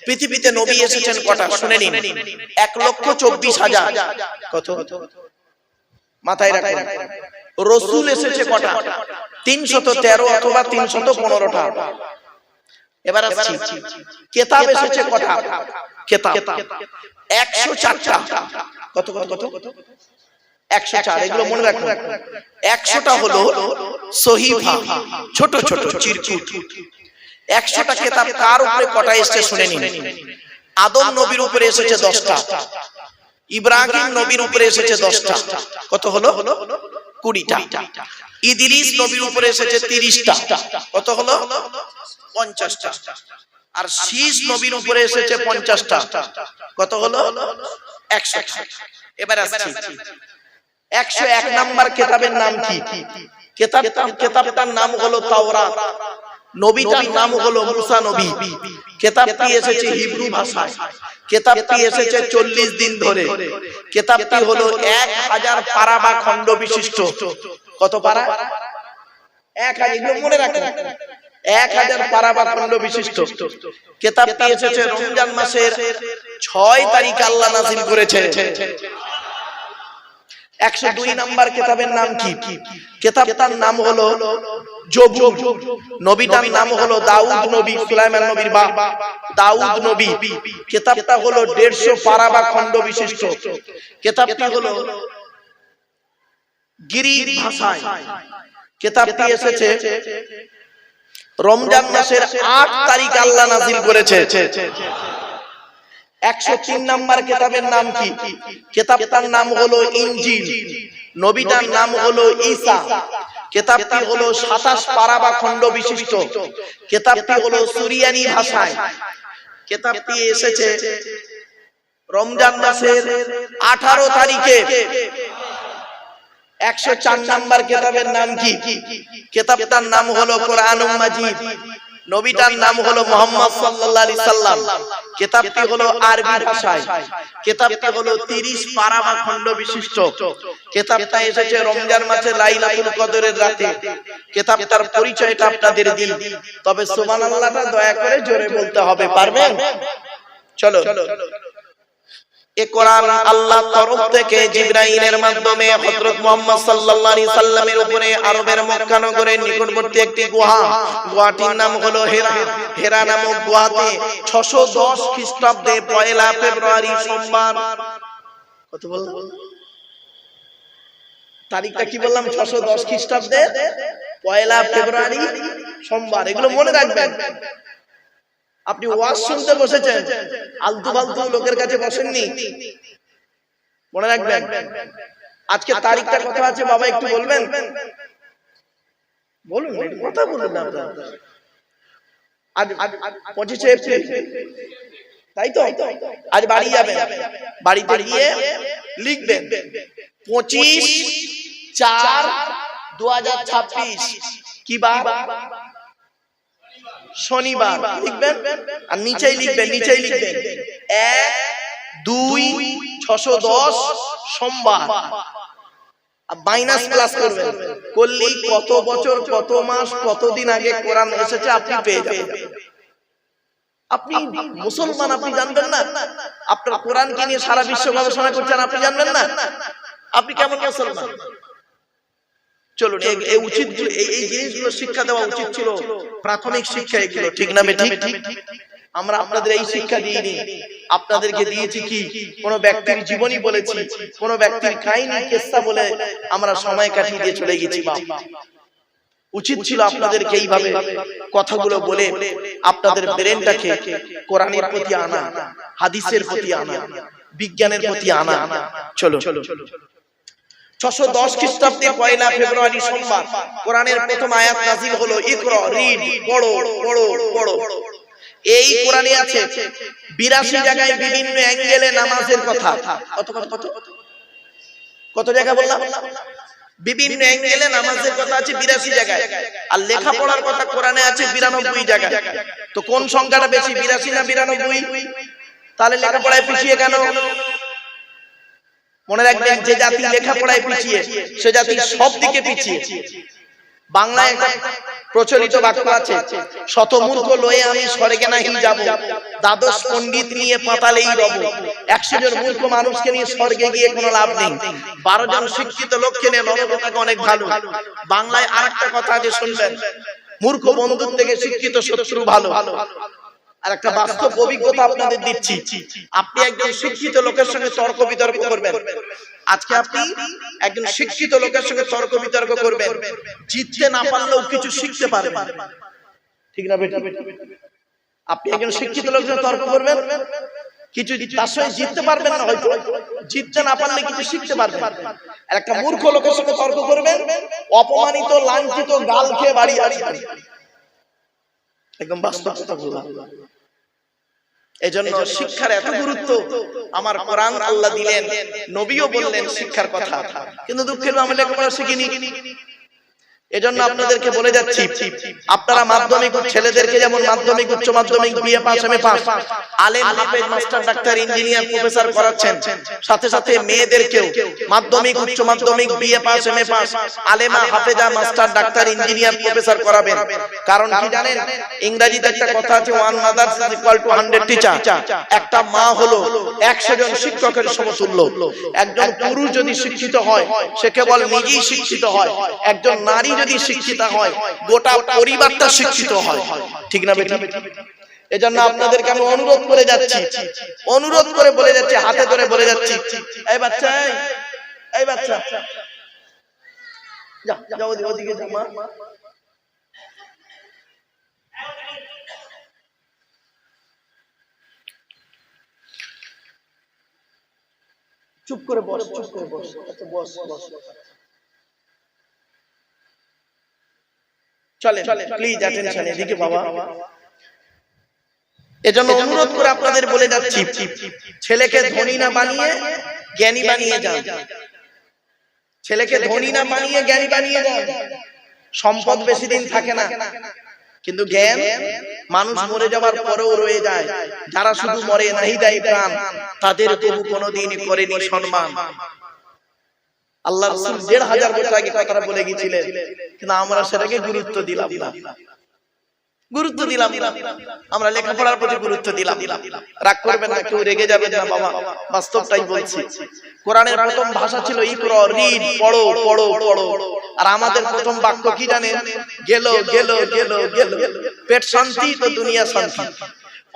পৃথিবীতে নবী এসেছেন কটা শুনে নিন, 1,24,000। কত? মাথায় রাখুন। রাসূল এসেছে কটা? 313 অথবা 315টা। এবার আসছি, কিতাব এসেছে কটা? কিতাব 104টা। কত কত কত? 104। এগুলো মনে রাখুন। 100টা হলো সহিফা, ছোট ছোট চিরকুট। 100টা কিতাব কার উপরে কটা এসেছে শুনে নিন। আদম নবীর উপরে এসেছে 10টা, ইব্রাহিম নবীর উপরে এসেছে 10টা। কত হলো? 20টা। ইদ্রিস নবীর উপরে এসেছে 30টা। কত হলো? 50টা। আর শীস নবীর উপরে এসেছে 50টা। কত হলো? 100টা। এবার আসছি, 101 নাম্বার কিতাবের নাম কি? কিতাবটার নাম হলো তাওরাত। নবীটার নাম হলো মুসা নবী। কিতাবটি এসেছে হিব্রু ভাষায়। কিতাবটি এসেছে 40 দিন ধরে। কিতাবটি হলো 1000 পারা বা খণ্ড বিশিষ্ট। কত পারা? 1000। এগুলো মনে রাখুন, 1000 পারা বা খণ্ড বিশিষ্ট। কিতাবটি এসেছে রমজান মাসের 6 তারিখ আল্লাহ নাযিল করেছে। 102 নাম্বার কিতাবের নাম কি? কিতাবটার নাম হলো জবুর। নবীটার নাম হলো দাউদ নবী, সুলাইমান নবীর বাপ দাউদ নবী। কিতাবটা হলো 150 পারা বা খণ্ড বিশিষ্ট। কিতাবটি হলো গ্রিক ভাষায়। কিতাবটি এসেছে রমজান মাসের 8 তারিখ আল্লাহ নাযিল করেছে। 103 নাম্বার কিতাবের নাম কি? কিতাবটার নাম হলো ইনজিল। নবীটার নাম হলো ঈসা। কিতাবটি হলো 27 পারা বা খণ্ড বিশিষ্ট। কিতাবটি হলো সুরিয়ানি ভাষায়। কিতাবটি এসেছে রমজান মাসের 18 তারিখে। 104 নাম্বার কিতাবের নাম কি? কিতাবটার নাম হলো কোরআনুল মাজিদ। নবীটার নাম হলো মুহাম্মদ সাল্লাল্লাহু আলাইহি সাল্লাম। কিতাবটি হলো আরবি ভাষায়। কিতাবটি হলো 30 পারা বা খণ্ড বিশিষ্ট। কিতাবটা এসেছে রমজান মাসে লাইলাতুল কদরের রাতে। কিতাবটার পরিচয়টা আপনাদের দিই, তবে সুবহানাল্লাহটা দয়া করে জোরে বলতে হবে। পারবেন? চলো। এই কোরআন আল্লাহর তরফ থেকে জিবরাইলের মাধ্যমে হযরত মুহাম্মদ সাল্লাল্লাহু আলাইহি সাল্লামের উপরে আরবের মক্কা নগরের নিকটবর্তী একটি গুহাটির নাম হলো হেরা। হেরা নামক গুহাতে 610 খ্রিস্টাব্দে 1 ফেব্রুয়ারি সোমবার। কত বললাম? তারিখটা কি বললাম? 610 খ্রিস্টাব্দে 1 ফেব্রুয়ারি সোমবার। এগুলো মনে রাখবেন। আপনি ওয়াজ শুনতে বসেছেন, আলতু ফালতু লোকের কাছে বসেননি, মনে রাখবেন। আজকে তারিখটা কত আছে বাবা একটু বলবেন? বলুন, কথা বলুন না আপনারা। আজ 25 এপ্রিল, তাই তো? আজ বাড়ি যাবেন, বাড়িতে গিয়ে লিখবেন 25/4/2026 কি বার? শনিবার লিখবেন। আর নিচেই লিখবেন 1-2-610 সোমবার। মাইনাস প্লাস করবেন, করলেই কত বছর, কত মাস, কতদিন আগে কোরআন এসেছে আপনি পেয়ে যাবেন। আপনি মুসলমান, আপনি জানবেন না? আপনার কোরআনকে নিয়ে সারা বিশ্ব গবেষণা করছেন, আপনি জানবেন না? আপনি কেমন মুসলমান? চলুন, এই উচিত, এই জিনিসগুলো শিক্ষা দেওয়া উচিত ছিল, প্রাথমিক শিক্ষা এগুলো, ঠিক না বেঠিক? আমরা আপনাদের এই শিক্ষা দিইনি। আপনাদেরকে দিয়েছি কি? কোন ব্যক্তির জীবনী বলেছি, কোন ব্যক্তির কাহিনী কিস্সা বলে আমরা সময় কাটিয়ে দিয়ে চলে গেছি। উচিত ছিল আপনাদেরকে এইভাবে কথাগুলো বলে আপনাদের ব্রেনটাকে কোরআনের প্রতি আনা, হাদিসের প্রতি আনা, বিজ্ঞানের প্রতি আনা। চলো, 610 খ্রিস্টাব্দে 1 ফেব্রুয়ারি সোমবার কোরআনের প্রথম আয়াত নাযিল হলো, ইকরা, রিড, পড়ো পড়ো পড়ো। এই কোরআনে আছে 82 জায়গায় বিভিন্ন অ্যাঙ্গেলে নামাজের কথা। কত জায়গা বললাম? বিভিন্ন অ্যাঙ্গেলে নামাজের কথা আছে 82 জায়গায়। আর লেখাপড়ার কথা কোরআনে আছে 92 জায়গায়। তো কোন সংখ্যাটা বেশি, 82 না 92? তাহলে লেখাপড়ায় পিছিয়ে কেন? মনে রাখবেন, যে জাতি লেখাপড়ায় পিছিয়ে সে জাতি সব দিকে পিছিয়ে। বাংলায় একটা প্রচলিত বাক্য আছে, শত মূর্খ লয়ে আমি স্বর্গে নাহি যাব, দ্বাদশ পণ্ডিত নিয়ে পাতালেই রব। 100 জন মূর্খ মানুষকে নিয়ে স্বর্গে গিয়ে কোনো লাভ নেই, 12 জন শিক্ষিত লোককে নিয়ে নরকটাকে অনেক ভালো। বাংলায় আরেকটা কথা আছে শুনবেন, মূর্খ বন্ধুর থেকে শিক্ষিত শত্রু ভালো। আর একটা বাস্তব অভিজ্ঞতা আপনাদের দিচ্ছি, আপনি একজন শিক্ষিত লোকের সঙ্গে তর্ক বিতর্ক করবেন, আজকে আপনি একজন শিক্ষিত লোকের সঙ্গে তর্ক বিতর্ক করবেন, জিততে না পারলেও কিছু শিখতে পারবেন, ঠিক না বেটা? আপনি একজন শিক্ষিত লোকের সঙ্গে তর্ক করবেন, কিছু তার সঙ্গে জিততে পারবেন না, হয়তো জিততে না পারলে কিছু শিখতে পারবেন। আর একটা মূর্খ লোকের সঙ্গে তর্ক করবেন, অপমানিত লাঞ্ছিত গাল খেয়ে বাড়ি আসবেন। একদম বাস্তব কথা বললাম। এজন্য শিক্ষার এত গুরুত্ব, আমার কোরআন আল্লাহ দিলেন, নবীও বললেন শিক্ষার কথা, কিন্তু দুঃখের আমরা লেখাপড়া শিখিনি। এজন্য আপনাদেরকে বলে যাচ্ছি, আপনারা মাধ্যমিক ছেলেদেরকে যেমন মাধ্যমিক উচ্চ মাধ্যমিক বিএ পাস এমএ পাস আলেম হাফেজ মাস্টার ডাক্তার ইঞ্জিনিয়ার প্রফেসর করাচ্ছেন, সাথে সাথে মেয়েদেরকেও মাধ্যমিক উচ্চ মাধ্যমিক BA pass MA pass আলেমা হাফেজা master doctor engineer professor করাবেন। কারণ কি জানেন, ইংরেজিতে একটা কথা আছে, one mother is equal to 100 teacher. একটা মা হলো 100 জন শিক্ষকের সমতুল্য। একজন পুরুষ যদি শিক্ষিত হয় সে কেবল নিজেই শিক্ষিত হয়, একজন নারী যদি শিক্ষিত হয় গোটা পরিবারটা শিক্ষিত হয়, ঠিক না বেটা? এজন্য আপনাদেরকে আমি অনুরোধ করে যাচ্ছি, অনুরোধ করে বলে যাচ্ছি, হাতে ধরে বলে যাচ্ছি, এই বাচ্চা, এই বাচ্চা যা যাও ওদিকে যা, মা চুপ করে বস, চুপ করে বস, আচ্ছা বস বস, চলে প্লিজ অ্যাটেনশন এদিকে বাবা। এজন্য অনুরোধ করে আপনাদের বলে যাচ্ছি, ছেলেকে ধনী না বানিয়ে জ্ঞানী বানিয়ে যান, ছেলেকে ধনী না বানিয়ে জ্ঞানী বানিয়ে যান। সম্পদ বেশি দিন থাকে না, কিন্তু জ্ঞান মানুষ মরে যাওয়ার পরেও রয়ে যায়। যারা শুধু মরে নাহি দেয় প্রাণ, তাদের তবু কোনোদিন করেনি সম্মান। আল্লাহ রাসূল 1500 বছর আগে কথাটা বলে গিয়েছিলেন, কিন্তু আমরা সেটাকে গুরুত্ব দিলাম না, গুরুত্ব দিলাম না, আমরা লেখাপড়ার প্রতি গুরুত্ব দিলাম। রাগ করবেন না, কেউ রেগে যাবেন না বাবা, বাস্তবটাই বলছি। কোরআনের প্রথম ভাষা ছিল ইকরা, রিড, পড়ো পড়ো পড়ো। আর আমাদের প্রথম বাক্য কি জানেন? গেল গেল গেল গেল। পেট শান্তি তো দুনিয়া শান্তি।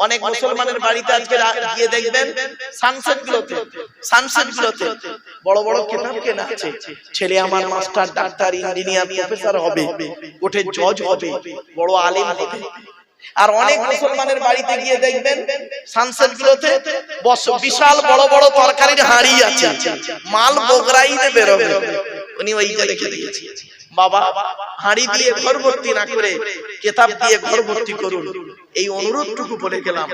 অনেক মুসলমানের বাড়িতে আজকে গিয়ে দেখবেন সানসেট গুলোতে বড় বড় কিতাব কেনা আছে, ছেলে আমার মাস্টার ডাক্তার ইঞ্জিনিয়ার প্রফেসর হবে, ওঠে জজ হবে, বড় আলেম হবে। আর অনেক মুসলমানের বাড়িতে গিয়ে দেখবেন সানসেট গুলোতে বিশাল বড় বড় তরকারির হাঁড়ি আছে, মাল বগরাইতে বেরোবে, উনি ওইটা রেখে দিয়েছে। বাবা, হাঁড়ি দিয়ে ঘর ভর্তি না করে কিতাব দিয়ে ঘর ভর্তি করুন, এই অনুরোধটুকু বলে গেলাম।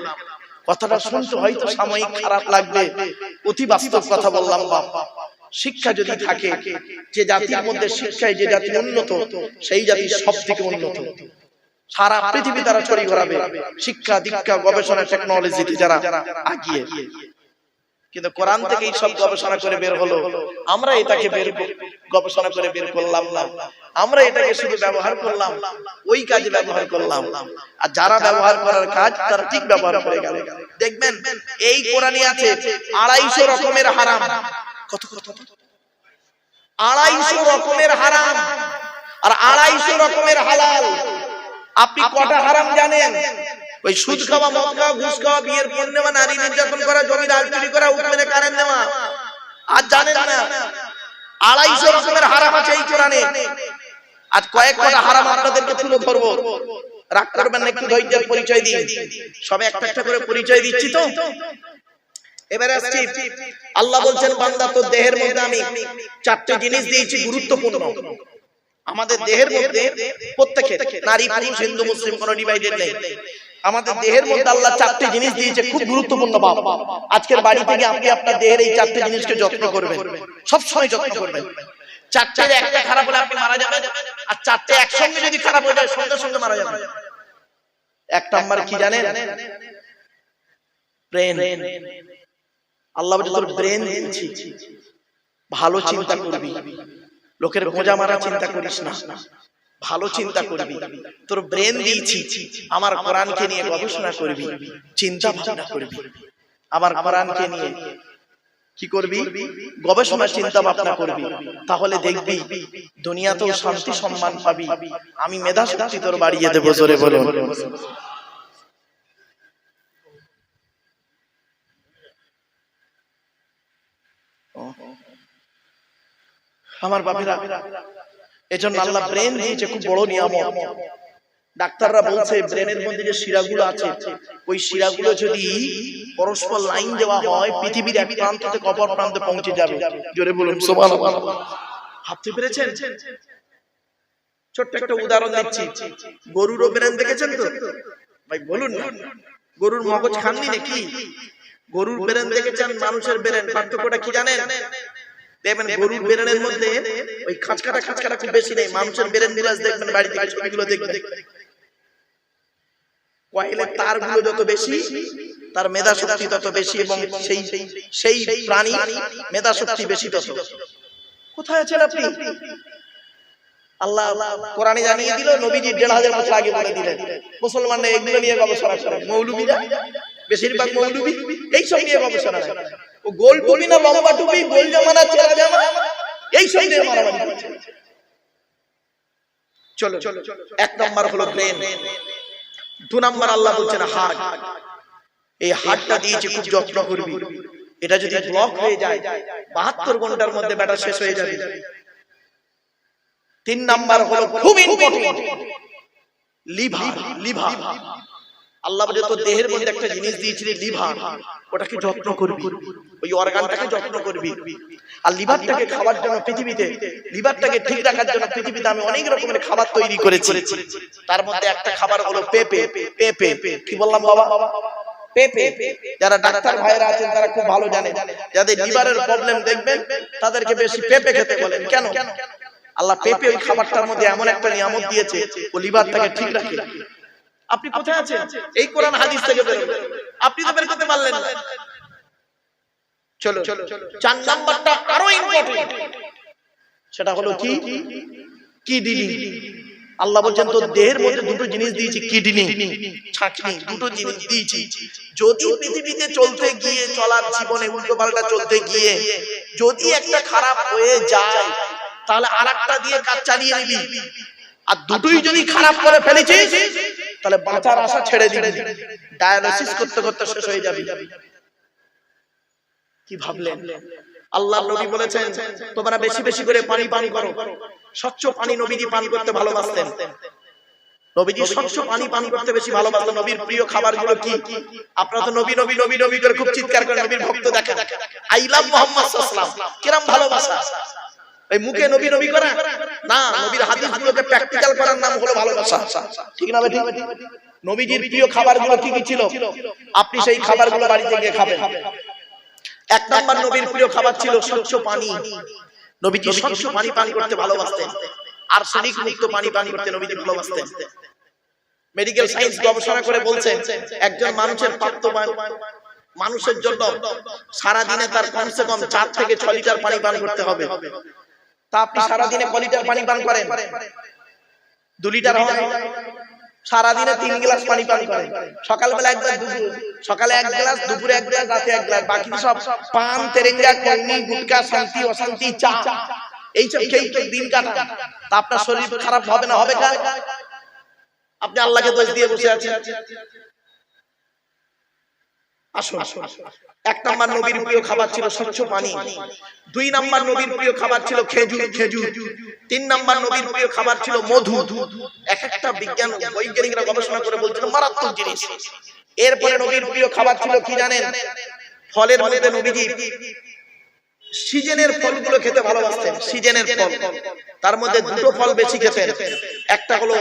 কথাটা শুনতে হয়তো সাময়িক খারাপ লাগবে, অতি বাস্তব কথা বললাম। বাবা, শিক্ষা যদি থাকে, যে জাতির মধ্যে শিক্ষায় যে জাতি উন্নত, সেই জাতি সব থেকে উন্নত। সারা পৃথিবী তারা ছড়িয়ে ঘোরাবে শিক্ষা দীক্ষা গবেষণা টেকনোলজিতে যারা আগিয়ে। কিন্তু কোরআন থেকে এই সব গবেষণা করে বের হলো, আমরা এটাকে গবেষণা করে বের করলাম না, আমরা এটাকে শুধু ব্যবহার করলাম, ওই কাজে ব্যবহার করলাম। আর যারা ব্যবহার করার কাজ তারা ঠিক ব্যবহার করে গেল। দেখবেন এই কোরআনে আছে 250 রকমের হারাম। কত কত 250 রকমের হারাম আর 250 রকমের হালাল। আপনি কটা হারাম জানেন? ওই সুদ খাওয়া, মদ খাওয়া, ঘুষ খাওয়া, বিয়ের পণ নেওয়া, নারী নির্যাতন করা, জমি রাজনীতি করা, উঠমেনে কারেন্ট নেওয়া, আর জানেন না 250 রকমের হারাম আছে এই কোরআনে। আজ কয়েক কটা হারাম আপনাদেরকে তুলে ধরবো, রাগ করবেন না, একটু ধৈর্যের পরিচয় দিন। সবে একটা একটা করে পরিচয় দিচ্ছি তো। এবারে আসছি, আল্লাহ বলছেন বান্দা তোর দেহের মধ্যে আমি 4টে জিনিস দিয়েছি গুরুত্বপূর্ণ। আমাদের দেহের মধ্যে প্রত্যেকে, নারী পুরুষ হিন্দু মুসলিম কোনো ডিভাইডেড নেই, আমাদের দেহের মধ্যে আল্লাহ 4টে জিনিস দিয়েছে খুব গুরুত্বপূর্ণ। বাবা, আজকের বাড়ি থেকে আপনি আপনার দেহের এই 4টে জিনিসকে যত্ন করবেন, সব সময় যত্ন করবেন। 4টের একটা খারাপ হলে আপনি মারা যাবেন, আর 4টে একসঙ্গে যদি খারাপ হয়ে যায় সঙ্গে সঙ্গে মারা যাবেন। এক নাম্বার কি জানেন? ব্রেন। আল্লাহ বলে তোর ব্রেন দিয়েছি, ভালো চিন্তা করবি, লোকের গোঁজা মারা চিন্তা করিস না, ভালো চিন্তা করবি, তোর ব্রেন দিয়েছি, আমার কোরআনকে নিয়ে গবেষণা করবি, চিন্তা ভাবনা করবি, আমার কোরআনকে নিয়ে কি করবি, গবেষণা চিন্তা ভাবনা করবি, তাহলে দেখবি দুনিয়াতেও শান্তি সম্মান পাবি, আমি মেধা শক্তি তোর বাড়িয়ে দেবো। জোরে বলো। আমার বাপেরা, এজন্য আল্লাহ ব্রেন দিয়েছে, খুব বড় নিয়ামত। ডাক্তাররা বলছে ব্রেনের মধ্যে যে শিরাগুলো আছে, ওই শিরাগুলো যদি পরস্পর লাইন দেওয়া হয়, পৃথিবীর এক প্রান্ত থেকে অপর প্রান্তে পৌঁছে যাবে। জোরে বলুন সুবহানাল্লাহ। ভাবতে পেরেছেন? ছোট্ট একটা উদাহরণ দিচ্ছি, গরুরও ব্রেন দেখেছেন তো ভাই? বলুন না, গরুর মগজ খাননি নাকি? গরুর ব্রেন দেখেছেন, মানুষের ব্রেন, পার্থক্যটা কি জানেন? দেখবেন গরুর ব্রেনের মধ্যে ওই খাঁচকাটা খুব বেশি নেই। মানুষের ব্রেন গুলো দেখবেন, বাড়িতে ছবিগুলো দেখবেন, কয়েলের তারগুলো যত বেশি, তার মেধা শক্তি তত বেশি, এবং সেই প্রাণী মেধা শক্তি বেশি তত। কোথায় আছেন আপনি? আল্লাহ কোরআনে জানিয়ে দিল, নবীজি ১৫০০ বছর আগে বলে দিলেন। মুসলমানরা এগুলো নিয়ে গবেষণা করে, মৌলবীরা, বেশিরভাগ মৌলবী এইসব নিয়ে গবেষণা করে। ও গোল টুপি না লম্বা টুপি, গোল জামা না চেরা জামা, এইসব নিয়ে মারামারি করছে। চলো, এক নাম্বার হলো ব্রেন। ২ নাম্বার আল্লাহ বলছেন হার্ট। এই হার্টটা দিয়েছে, খুব যত্ন করবি। এটা যদি ব্লক হয়ে যায়, ৭২ ঘন্টার মধ্যে ব্যাটা শেষ হয়ে যাবে। ৩ নাম্বার হলো খুব ইম্পর্টেন্ট, লিভার। আল্লাহ বলে তোর দেহের মধ্যে একটা জিনিস দিয়েছিলি লিভার, ওটাকে যত্ন করবি, ওই অর্গানটাকে যত্ন করবি। আর লিভারটাকে খাবার জন্য পৃথিবীতে, লিভারটাকে ঠিক রাখার জন্য পৃথিবীতে আমি অনেক রকমের খাবার তৈরি করেছি। তার মধ্যে একটা খাবার হলো পেঁপে। কি বললাম বাবা? পেঁপে। যারা ডাক্তার ভাইরা আছেন তারা খুব ভালো জানেন, যাদের লিভারের প্রবলেম দেখবেন তাদেরকে বেশি পেঁপে খেতে বলেন। কেন? আল্লাহ পেঁপে ওই খাবারটার মধ্যে এমন একটা নিয়ামত দিয়েছে, ও লিভারটাকে ঠিক রাখে। আপনি কোথায় আছেন? এই কোরআন হাদিস থেকে বের হবেন, আপনি তো বের করতে পারলেন না। চলো, ৪ নাম্বারটা আরো ইম্পর্টেন্ট, সেটা হলো কি? কিডনি। আল্লাহ বলছেন তোর দেহের মধ্যে দুটো জিনিস দিয়েছি, কিডনি, ছাঁকনি, দুটো জিনিস দিয়েছি। যদি পৃথিবীতে চলতে গিয়ে, চলার জীবনে উল্টো পাল্টা চলতে গিয়ে যদি একটা খারাপ হয়ে যায়, তাহলে আরেকটা দিয়ে কাজ চালিয়ে নিবি। আর দুটোই যদি খারাপ করে ফেলেছিস, তাহলে বাঁচার আশা ছেড়ে দিবি, ডায়ালিসিস করতে করতে শেষ হয়ে যাবি। কি ভাবলেন? আল্লাহ নবী বলেছেন তোমরা বেশি বেশি করে পানি পান করো। স্বচ্ছ পানি নবীজি পান করতে ভালোবাসতেন। নবীজি স্বচ্ছ পানি পান করতে বেশি ভালোবাসতেন। নবীর প্রিয় খাবারগুলো কি? আপনারা তো নবী নবী নবী নবী করে খুব চিৎকার করেন, নবীর ভক্ত দেখেন। আই লাভ মুহাম্মদ সাল্লাল্লাহু আলাইহি ওয়াসাল্লাম, কিরম ভালোবাসা! এই মুখে নবী নবী করা না, নবীর হাদিসগুলোকে প্র্যাকটিক্যাল করার নাম হলো ভালোবাসা। ঠিক না বেঠিক? নবীজির প্রিয় খাবারগুলো কি কি ছিল? আপনি সেই খাবারগুলো বাড়িতে গিয়ে খাবেন। ১ নাম্বার নবীর প্রিয় খাবার ছিল স্বচ্ছ পানি। নবীজি স্বচ্ছ পানি পান করতে ভালোবাসতেন, আর্সেনিক মুক্ত পানি পান করতে নবীজি ভালোবাসতেন। মেডিকেল সায়েন্স গবেষণা করে বলছেন একজন মানুষের প্রাপ্তবয়স্ক মানুষের জন্য সারা দিনে তার কমসে কম ৪ থেকে ৬ লিটার পানি পান করতে হবে। তা আপনি সারা দিনে ক লিটার পানি পান করেন? ২ লিটার হয়। সারা দিনে ৩ গ্লাস পানি পান করেন। সকালবেলা একবার, সকালে ১ গ্লাস, দুপুরে ১ গ্লাস, রাতে ১ গ্লাস, বাকি সব পান, তেরেঙ্গা, কন্নি, গুটকা, শান্তি অশান্তি, চা, এইসব খেয়ে দিন কাটান। তা আপনার শরীর খারাপ হবে না? হবে না? আপনি আল্লাহকে দোষ দিয়ে বসে আছেন। আসুন, ১ নাম্বার নবীর প্রিয় খাবার ছিল স্বচ্ছ পানি। ২ নাম্বার নবীর প্রিয় খাবার ছিল খেজুর। ৩ নাম্বার নবীর প্রিয় খাবার ছিল মধু। একটা বৈজ্ঞানিকরা গবেষণা করে বলছিল মারাত্মক জিনিস। এরপরে নবীর প্রিয় খাবার ছিল কি জানেন? ফলের মধ্যে নবীজি সিজনের ফলগুলো খেতে ভালোবাসতেন। সিজনের ফল, তার মধ্যে 2টো ফল বেশি খেতেন। একটা হলো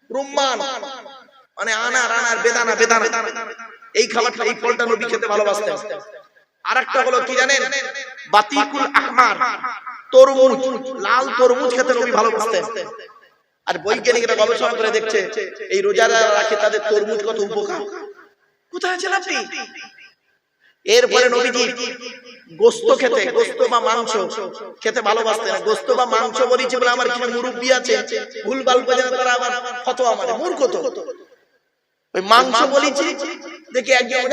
রুম্মান, মানে আনার, বেদানা। এই খাবারটা, এই ফলটা নবী খেতে ভালোবাসতেন। আরেকটা হলো কি জানেন? বাতিকুল আহমার, তরমুজ, লাল তরমুজ খেতে নবী ভালোবাসতেন। আর বৈজ্ঞানিকরা গবেষণা করে দেখছে এই রোজারা রাখে তাদের তরমুজ কত উপকার। কোথায় আছেন আপনি? এরপরে নবীজি গোস্ত খেতে, গোস্ত বা মাংস খেতে ভালোবাসতেন। গোস্ত বা মাংস বলেছি বলে আমার কিছু মুরব্বী আছে ভুলভাল বোঝে, তারা আবার ফতোয়া মারে, মূর্খ তো। ওই মাংস বলেছি দেখি একজন,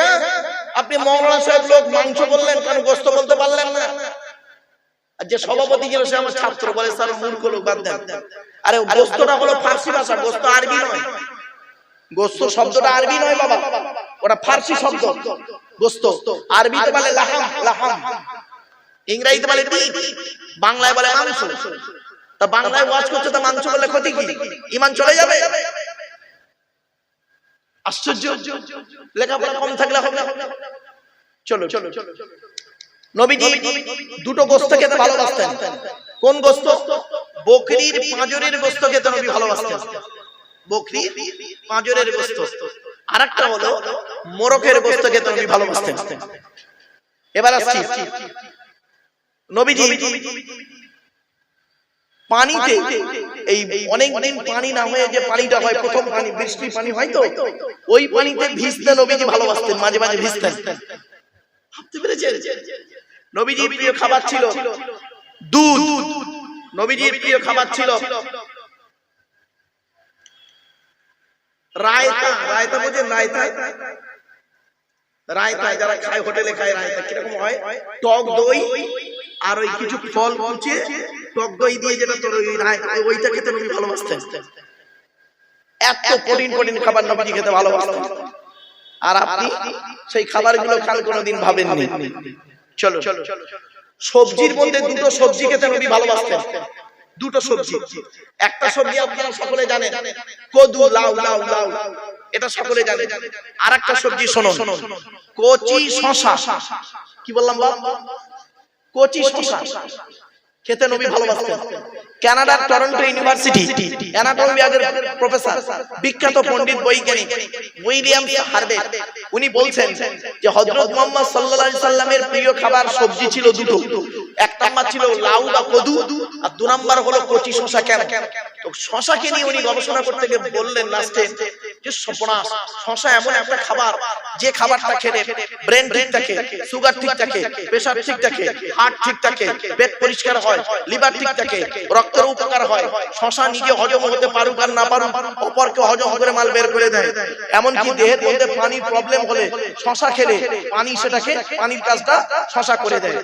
আপনি মওলানা সাহেব লোক মাংস বললেন কেন, গোস্ত বলতে পারলেন না? আর যে সভাপতি ছিল সে আমার ছাত্র, বলে স্যার মূর্খ লোক, বাদ দেন। আরে গোস্তটা হলো ফার্সি ভাষা, গোস্ত আরবি নয়। গোস্ত শব্দটা আরবি নয় বাবা, ওটা ফার্সি শব্দ। গোস্ত আরবিতে বলে লাহাম, লাহাম। ইংরেজিতে বলে মিট, বাংলায় বলে মাংস। তা বাংলায় ওয়াজ করছে, তা মাংস বলে ক্ষতি কি? ঈমান চলে যাবে? আশ্চর্য, লেখাপড়া কম থাকলে হবে। চলো চলো, নবীজি দুটো গোস্ত খেতে ভালোবাসতেন। কোন গোস্ত? বকরির পাঁজরের গোস্ত খেতে নবী ভালোবাসতেন। বকরির পাঁজরের গোস্ত। আরেকটা হলো মোরগের গোস্ত খেতে নবী ভালোবাসতেন। এবার আসছি, নবীজি পানিতে এই অনেকদিন পানি না হয়ে যে পানিটা হয়, প্রথম পানি বৃষ্টি পানি হয়, তো ওই পানিতে ভিজতে নবীজি ভালোবাসতেন, মাঝে মাঝে ভিজতেন। ভাবতে পেরেছেন? নবীজির প্রিয় খাবার ছিল দুধ। নবীজির প্রিয় খাবার ছিল রায়তা। রায়তা বোঝেন? রায়তা, রায়তা যারা খায় হোটেলে খায়, রায়তা কিরকম হয়? টক দই আর ওই কিছু ফল কুচিয়ে টক দই দিয়ে যেটা তোর ওইটা খেতে নবী ভালোবাসতেন। এত প্রোটিন প্রোটিন খাবার নবীজি খেতে ভালোবাসতেন। আর আপনি সেই খাবারগুলো খান কোনোদিন ভাবেননি। চলো, সবজির মধ্যে দুটো সবজি খেতে নবী ভালোবাসতেন। দুটো সবজি, একটা সবজি আপনারা সকলে জানেন, কদু, লাউ। লাউ লাউ এটা সকলে জানেন। আর একটা সবজি শুনুন, কচি শসা। কি বললাম বাবা? কচি শসা খেতে নবী ভালোবাসতেন। কানাডার টরন্টো ইউনিভার্সিটি অ্যানাটমি বিভাগের প্রফেসর, বিখ্যাত পণ্ডিত বৈজ্ঞানিক উইলিয়াম হার্ভে, উনি বলছেন যে হযরত মুহাম্মদ সাল্লাল্লাহু আলাইহি সাল্লামের প্রিয় খাবার সবজি ছিল দুটো। এক নাম্বার ছিল লাউ বা কদু, আর দুই নাম্বার হলো কচি শসা। কেন? তো শসাকে নিয়ে উনি গবেষণা করতে গিয়ে বললেন লাস্টে যে সর্বনাশ, শসা এমন একটা খাবার যে খাবারটা খেলে ব্রেন ঠিক থাকে, সুগার ঠিক থাকে, প্রেসার ঠিক থাকে, হার্ট ঠিক থাকে, পেট পরিষ্কার হয়, লিভার ঠিক থাকে, রক্তের উপকার হয়। শসা নিজে হজম হতে পারুক আর না পারুক, অপরকে হজম করে মাল বের করে দেয়। এমনকি দেহের মধ্যে পানির প্রবলেম হলে শসা খেলে পানি সেটাকে পানির কাজটা শসা করে দেয়।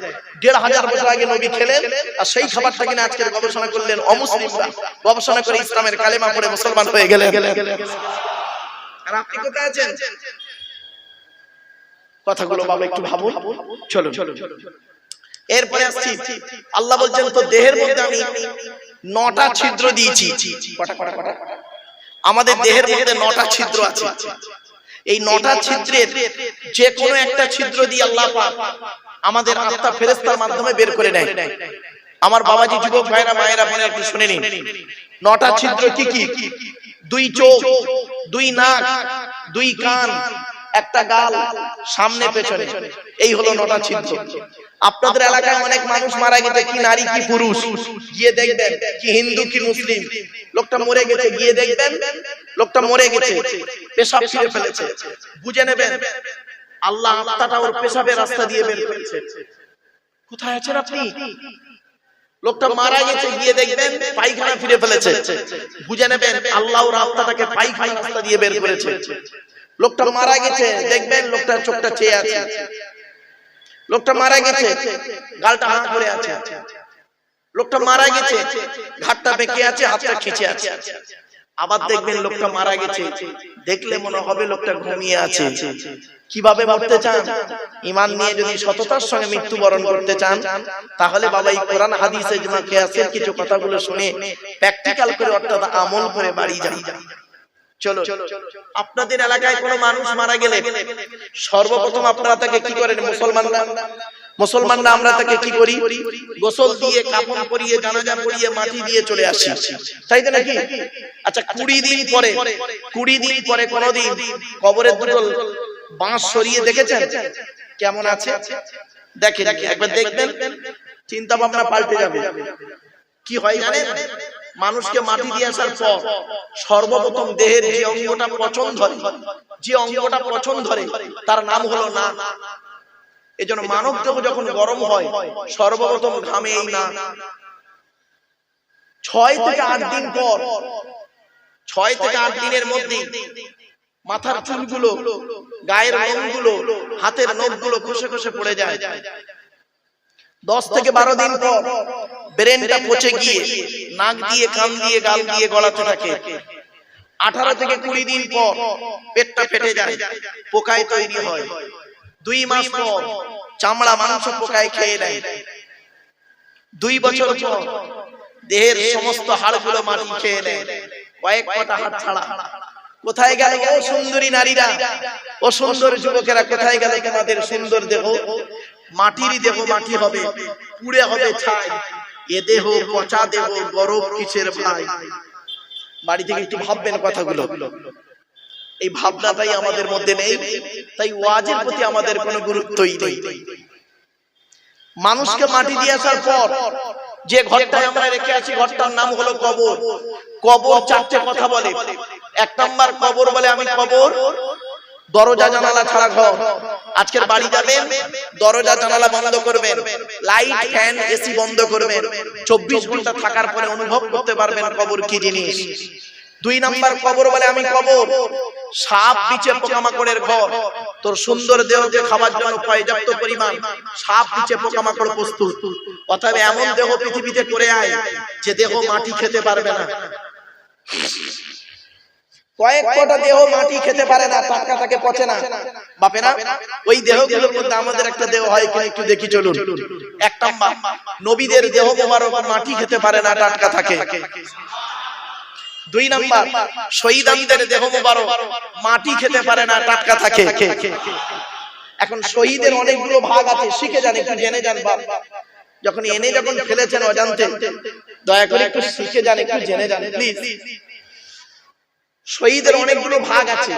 ১৫০০ বছর আগে নবী খেলেন, আর সেই খাবারটা কিনা আজকের গবেষণা করলেন অমুসলিমরা, গবেষণা করে ইসলামের কালেমা পড়ে মুসলমান হয়ে গেলেন। আর আপনি কোথায় আছেন? কথাগুলো বাবা একটু ভাবুন। চলো, এরপরে আসছি, আল্লাহ বলছেন তো দেহের মধ্যে আমি ৯টা ছিদ্র দিয়েছি। কটা? আমাদের দেহের মধ্যে ৯টা ছিদ্র আছে। এই ৯টা ছিদ্রের যে কোনো একটা ছিদ্র দিয়ে আল্লাহ পাক আমাদের আত্মা ফেরেশতার মাধ্যমে বের করে নেয়। আমার বাবাজি, যুবক ভাইরা, মায়েরা, বোনেরা একটু শুনে নিন। ৯টা ছিদ্র কি কি? 2 চোখ, 2 নাক, 2 কান, একটা গাল, সামনে পেছনে, এই হলো ৯টা ছিদ্র। আপনাদের এলাকায় অনেক মানুষ মারা গেছে, কি নারী কি পুরুষ, গিয়ে দেখবেন, কি হিন্দু কি মুসলিম, লোকটা মরে গেছে, গিয়ে দেখবেন লোকটা মরে গেছে, পেশাব ফিরে ফেলেছে, বুঝে নেবেন আল্লাহ আত্মাটা ওর পেশাবের রাস্তা দিয়ে বের করেছে। কোথায় আছেন আপনি? লোকটা মারা গেছে, গিয়ে দেখবেন পায়খানা ফিরে ফেলেছে, বুঝে নেবেন আল্লাহ ওর আত্মাটাকে পায়খানা রাস্তা দিয়ে বের করেছে। লোকটা মারা গেছে, দেখবেন লোকটার চোখটা চেয়ে আছে। লোকটা মারা গেছে, গালটা হাঁ করে আছে। লোকটা মারা গেছে, ঘাটটা বেঁকে আছে, হাতটা খিঁচে আছে। আবার দেখবেন লোকটা মারা গেছে, দেখলে মনে হবে লোকটা ঘুমিয়ে আছে। কিভাবে মরতে চান? ঈমান নিয়ে যদি সততার সঙ্গে মৃত্যুবরণ করতে চান, তাহলে বাবা এই কোরআন হাদিস ইজমা কিয়াসের কিছু কথাগুলো শুনে প্র্যাকটিক্যাল করে, অর্থাৎ আমল করে বাড়ি যান। চলো, আপনাদের এলাকায় কোনো মানুষ মারা গেলে সর্বপ্রথম আপনারা তাকে কি করেন? মুসলমানরা আমরা তাকে কি করি? গোসল দিয়ে, কাফন পরিয়ে, জানাজা পড়িয়ে, মাটি দিয়ে চলে আসি, তাই তো নাকি? আচ্ছা, 20 দিন পরে কোনদিন কবরের দুটো বাঁশ সরিয়ে দেখেছেন কেমন আছে? দেখেন, একবার দেখবেন, চিন্তা ভাবনা পাল্টে যাবে। কি হয় জানেন? মানুষকে মাটি দিয়ে আসার পর সর্বপ্রথম দেহের যে অঙ্গটা পছন্দ ধরে, তার নাম হলো নাক। এজন্য মানব দেহ যখন গরম হয় সর্বপ্রথম ঘামে এই না। 6 থেকে 8 দিন পর, 6 থেকে 8 দিনের মধ্যে মাথার চুলগুলো, গায়ের লোমগুলো, হাতের নখগুলো খসে খসে পড়ে যায়। 10 থেকে 12 দিন পর ব্রেনটা পচে গিয়ে নাক দিয়ে, কান দিয়ে, গাল দিয়ে গলাতে থাকে। 18 থেকে 20 দিন পর পেটটা ফেটে যায়, পোকায় তৈরি হয়। 2 মাস পর চামড়া মাংস পোকায় খেয়ে নেয়। 2 বছর পর দেহের সমস্ত হাড়গুলো মাটি খেয়ে নেয়, কয়েক কটা হাড় ছাড়া। কোথায় গেল ও সুন্দরী নারীরা, ও সুন্দর যুবকেরা, কোথায় গেল তোমাদের সুন্দর দেহ? মাটির দেহ মাটি হবে, পুড়ে হবে ছাই। এ দেহ পচা দেহ, গরব কিসের ভাই? বাড়ি থেকে একটু ভাববেন কথাগুলো। এই ভাবনাটাই আমাদের মধ্যে নেই, তাই ওয়াজের প্রতি আমাদের কোনো গুরুত্বই নেই। মানুষকে মাটি দিয়ে আসার পর যে ঘরটায় আমরা রেখে আছি, ঘরটার নাম হলো কবর। কবর 4টে কথা বলে। 1 নাম্বার কবর বলে আমি কবর, দরজা জানালা ছাড়া ঘর। আজকের বাড়ি যাবেন, দরজা জানালা বন্ধ করবেন, লাইট ফ্যান এসি বন্ধ করবেন। 24 ঘন্টা থাকার পরে অনুভব করতে পারবেন কবর কি জিনিস। 2 নাম্বার কবর বলে আমি কবর, সাপ বিছে পোকামাকড়ের ঘর। তোর সুন্দর দেহকে খাবার জন্য পর্যাপ্ত পরিমাণ সাপ বিছে পোকামাকড় প্রস্তুত। অতএব এমন দেহ পৃথিবীতে করে আয় যে দেহ মাটি খেতে পারবে না। কয়েক কটা দেহ মাটি খেতে পারে না, টাটকা থাকে, পচে না, বাপে না। ওই দেহগুলোর মধ্যে আমাদের একটা দেহ হয় কিনা একটু দেখি চলুন। 1 নাম্বার নবীদের দেহ মোবারক মাটি খেতে পারে না, টাটকা থাকে। 2 নাম্বার শহীদদের দেহ মোবারক মাটি খেতে পারে না, টাটকা থাকে। এখন শহীদের অনেকগুলো ভাগ আছে, শিখে যান, একটু জেনে যান। বাপ যখন যখন ফেলেছেন অজান্তে, দয়া করে একটু শিখে যান, একটু জেনে যান প্লিজ। শহীদের অনেকগুলো ভাগ আছে।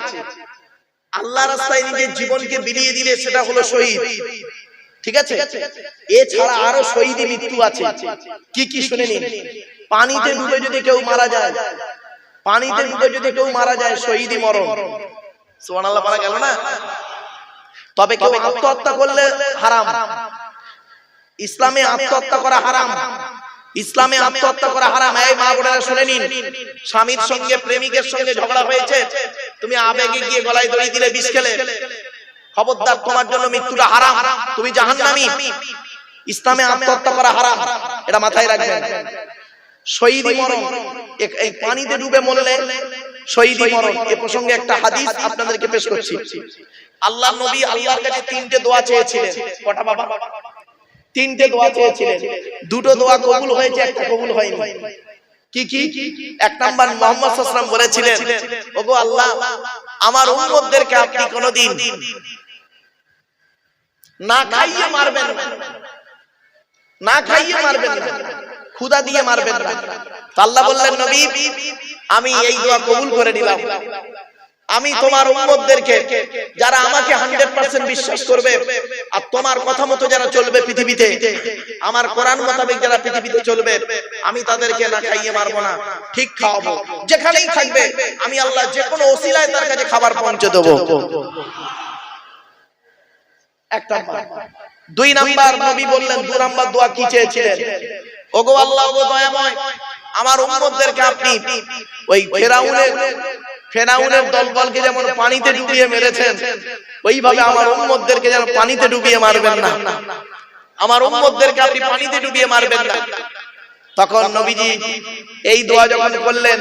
আল্লাহর রাস্তায় নিজের জীবনকে বিলিয়ে দিলে সেটা হলো শহীদ, ঠিক আছে? এছাড়া আরো শহীদি মৃত্যু আছে। কি কি শুনে নিন। পানিতে ডুবে যদি কেউ মারা যায়, পানিতে ডুবে যদি কেউ মারা যায়, শহীদি মরণ। সুবহানাল্লাহ বলা গেল না? তবে কেউ আত্মহত্যা করলে হারাম। ইসলামে আত্মহত্যা করা হারাম, ইসলামে আত্মহত্যা করা হারাম। এই মা বোনেরা শুনে নিন, স্বামীর সঙ্গে প্রেমিকের সঙ্গে ঝগড়া হয়েছে, তুমি আবেগে গিয়ে গলায় দড়ি দিলে, বিষ খেলে, খবরদার, তোমার জন্য মৃত্যুটা হারাম, তুমি জাহান্নামী। ইসলামে আত্মহত্যা করা হারাম, এটা মাথায় রাখবেন। শহীদি মরণ, এই পানিতে ডুবে মরলে শহীদি মরণ। এ প্রসঙ্গে একটা হাদিস আপনাদেরকে পেশ করছি। আল্লাহর নবী আল্লাহর কাছে 3টে দোয়া চেয়েছিলেন। কটা বাবা? 3টে দোয়া চেয়েছিলেন। 2টো দোয়া কবুল হয়েছে, একটা কবুল হয়নি। কি কি? 1 নাম্বার মুহাম্মদ সাল্লাল্লাহু আলাইহি ওয়াসাল্লাম বলেছিলেন, ওগো আল্লাহ, আমার উম্মতদেরকে আপনি কোনদিন না খাইয়ে মারবেন না, না খাইয়ে মারবেন না, ক্ষুধা দিয়ে মারবেন না। আল্লাহ বললেন, নবী, আমি এই দোয়া কবুল করে নিলাম। আমি তোমার উম্মতদেরকে, যারা আমাকে 100% বিশ্বাস করবে আর তোমার কথা মতো যারা চলবে পৃথিবীতে, আমার কোরআন মোতাবেক যারা পৃথিবীতে চলবে, আমি তাদেরকে না খাইয়ে মারবো না, ঠিক খাওয়াবো। যেখানেই থাকবে আমি আল্লাহ যে কোনো ওসিলায় তার কাছে খাবার পৌঁছে দেবো। 1 নাম্বার। 2 নাম্বার নবী বললেন, 2 নাম্বার দোয়া কি চেয়েছিলেন? ওগো আল্লাহ, ওগো দয়াময়, আমার উম্মতদেরকে আপনি ওই ফেরাউনের দলবলকে যেমন পানিতে ডুবিয়ে মেরেছেন, ওইভাবে আমার উম্মতদেরকে যেন পানিতে ডুবিয়ে মারবেন না, আমার উম্মতদেরকে আপনি পানিতে ডুবিয়ে মারবেন না। তখন নবীজি এই দোয়া যখন করলেন,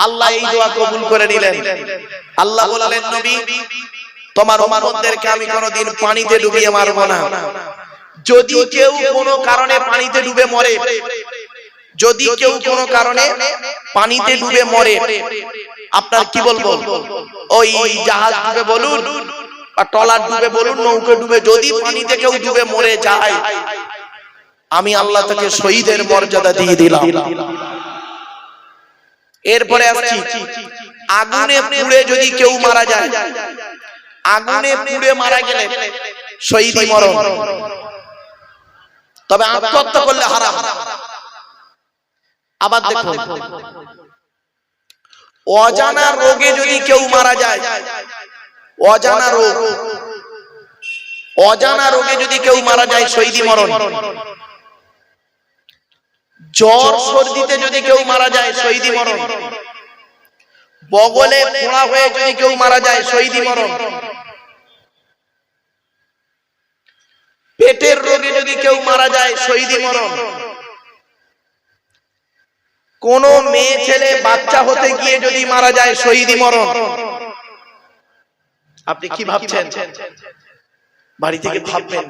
আল্লাহ এই দোয়া কবুল করে নিলেন। আল্লাহ বললেন, নবী, তোমার উম্মতদেরকে আমি কোনোদিন পানিতে ডুবিয়ে মারবো না। যদি কেউ কোনো কারণে পানিতে ডুবে মরে, যদি কেউ কোনো কারণে পানিতে ডুবে মরে, আপনার কি বলবো, ওই জাহাজ ডুবে বলুন বা ট্রলার ডুবে বলুন, নৌকা ডুবে, যদি পানিতে কেউ ডুবে মরে যায়, আমি আল্লাহ তাকে শহীদের মর্যাদা দিয়ে দিলাম। এরপরে আসছি, আগুনে পুড়ে যদি কেউ মারা যায়, আগুনে পুড়ে মারা গেলে শহীদি মরণ, তবে আত্মহত্যা করলে হারাম। আবার দেখুন, অজানা রোগে যদি কেউ মারা যায়, অজানা রোগ, অজানা রোগে যদি কেউ মারা যায় শহীদি মরণ। জ্বর সর্দিতে যদি কেউ মারা যায় শহীদি মরণ। বগলে ফোঁড়া হয়ে যদি কেউ মারা যায় শহীদি মরণ। পেটের রোগে যদি কেউ মারা যায় শহীদি মরণ। কোন মেয়ে ছেলে বাচ্চা হতে গিয়ে যদি মারা যায় শহীদি মরণ। আপনি কি ভাবছেন? বাড়ি থেকে ভাববেন।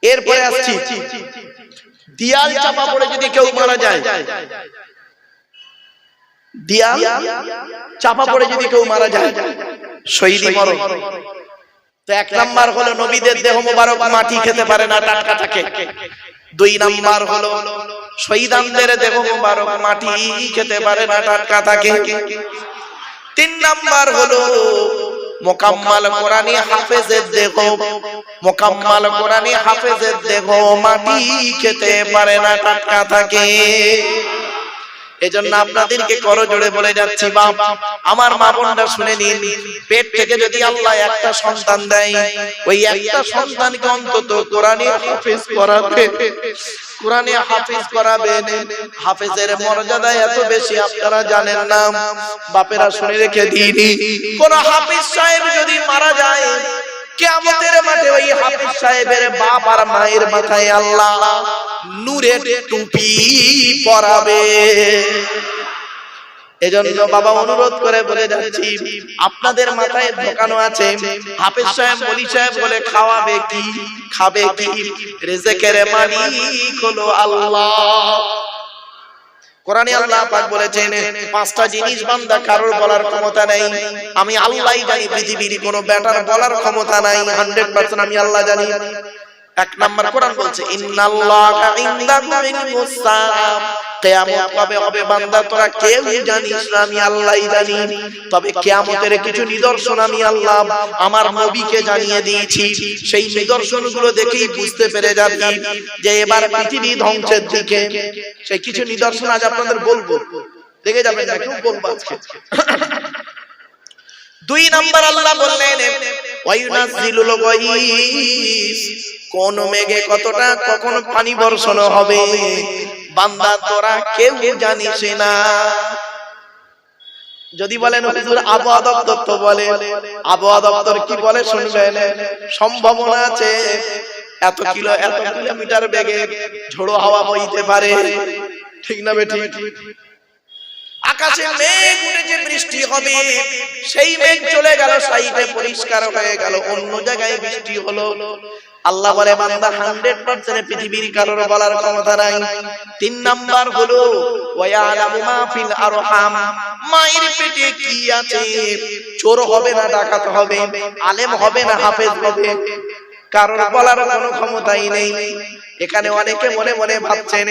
এরপরে আসছি, দিয়াল চাপা পড়ে যদি কেউ মারা যায়, দিয়াল চাপা পড়ে যদি কেউ মারা যায় শহীদি মরণ। তো এক নাম্বার হলো নবীদের দেহ মোবারক মাটি খেতে পারে না, টাটকা থাকে। দুই নাম্বার হলো শহীদানদের দেহ মোবারক মাটি খেতে পারে না, টাটকা থাকে। তিন নাম্বার হলো মোকাম্মাল কোরআনী হাফেজের দেহ, মোকাম্মাল কোরআনী হাফেজের দেহ মাটি খেতে পারে না, টাটকা থাকে। এজন্য আপনাদেরকে করজোড়ে বলে যাচ্ছি, বাপ আমার মা বোনরা শুনে নিন, পেট থেকে যদি আল্লাহ একটা সন্তান দেয়, ওই একটা সন্তানকে অন্তত কোরআনে হাফেজ করাবে, কোরআনে হাফেজ করাবেন। হাফেজের মর্যাদা এত বেশি আপনারা জানেন না। বাপেরা শুনে রেখে দিন, কোন হাফেজ সাহেব যদি মারা যায়, কিয়ামতের মাঠে ওই হাফেজ সাহেবের বাপ আর মায়ের মাথায় আল্লাহ নূরের টুপি পরাবে। এজন্য বাবা অনুরোধ করে বলে যাচ্ছি, আপনাদের মাথায় ঢোকানো আছে হাফেজ সাহেব ওলি সাহেব বলে খাওয়াবে কি, খাবে কি? রিজেকের মালিক হলো আল্লাহ। কোরআনে আল্লাহ পাক বলেছেন, পাঁচটা জিনিস বান্দা কারোর বলার ক্ষমতা নাই, আমি আল্লাহই জানি। পৃথিবীর কোনো ব্যাটার বলার ক্ষমতা নাই, 100% আমি আল্লাহ জানি। এক নাম্বার কোরআন বলছে, ইন্নাল্লাহা ইনদাহু ইলমুস সাআ, কিয়ামত কবে হবে বান্দা তোরা কেউ জানিস না, আমি আল্লাহই জানি। তবে কিয়ামতের কিছু নিদর্শন আমি আল্লাহ আমার নবীকে জানিয়ে দিয়েছি। সেই নিদর্শনগুলো দেখেই বুঝতে পেরে যাবি যে এবার পৃথিবী ধ্বংসের দিকে। সেই কিছু নিদর্শন আজ আপনাদের বলবো, দেখে যাবেন না কেউ বলবো আজকে। দুই নাম্বার আল্লাহ বললেন, ওয়ায়ুনাজ্জিলুল গায়স, কোন মেঘে কতটা কখন পানি বর্ষণ হবে বান্দা তোরা কেউ জানিস না। যদি বলেন হুজুর আবহাওয়া দপ্তর তো বলে, আবহাওয়া দপ্তর কি বলে শুনবেন। সম্ভাবনা আছে এত কিলোমিটার বেগে ঝোড়ো হাওয়া বইতে পারে, ঠিক না বেঠিক? আকাশে মেঘ উঠেছে, বৃষ্টি হবে, সেই মেঘ চলে গেল সাইডে, পরিষ্কার হয়ে গেল, অন্য জায়গায় বৃষ্টি হলো। আল্লাহ বলে বান্দা 100% পৃথিবীর কারোর বলার ক্ষমতা নাই। তিন নাম্বার হলো ওয়ায়ালামু মা ফিল আরহাম, মায়ের পেটে কি আছে, চোর হবে না ডাকাত হবে, আলেম হবে না হাফেজ হবে, কারোর বলার কোনো ক্ষমতাই নেই। এখানে অনেকে মনে মনে ভাবছেন